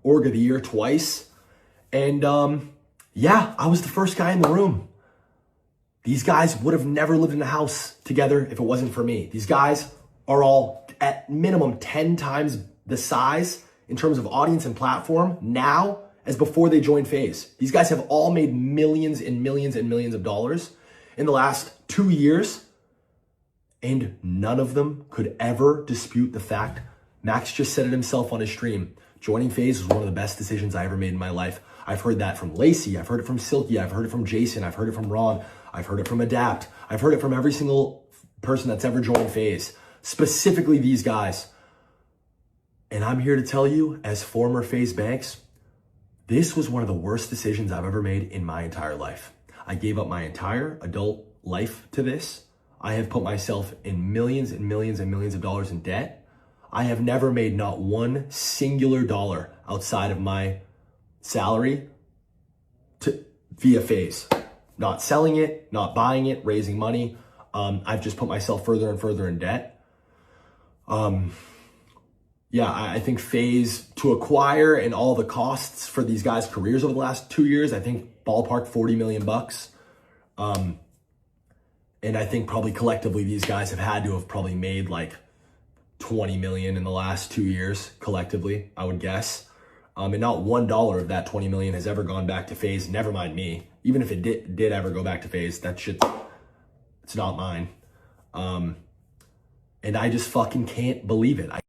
Org of the Year twice. And yeah, I was the first guy in the room. These guys would have never lived in a house together if it wasn't for me. These guys are all at minimum 10 times the size in terms of audience and platform now as before they joined Faze. These guys have all made millions and millions and millions of dollars in the last 2 years, and none of them could ever dispute the fact. Max just said it himself on his stream. Joining Faze was one of the best decisions I ever made in my life. I've heard that from Lacey. I've heard it from Silky. I've heard it from Jason. I've heard it from Ron. I've heard it from Adapt. I've heard it from every single person that's ever joined Faze, specifically these guys. And I'm here to tell you, as former Faze Banks, this was one of the worst decisions I've ever made in my entire life. I gave up my entire adult life to this. I have put myself in millions and millions and millions of dollars in debt. I have never made not one singular dollar outside of my salary via Faze. Not selling it, not buying it, raising money. I've just put myself further and further in debt. Yeah, I think Faze to acquire and all the costs for these guys' careers over the last 2 years, I think ballpark 40 million bucks. And I think probably collectively these guys have had to have probably made like 20 million in the last 2 years collectively, I would guess. And not $1 of that 20 million has ever gone back to Faze. Never mind me. Even if it did ever go back to Faze, that shit, it's not mine. And I just fucking can't believe it.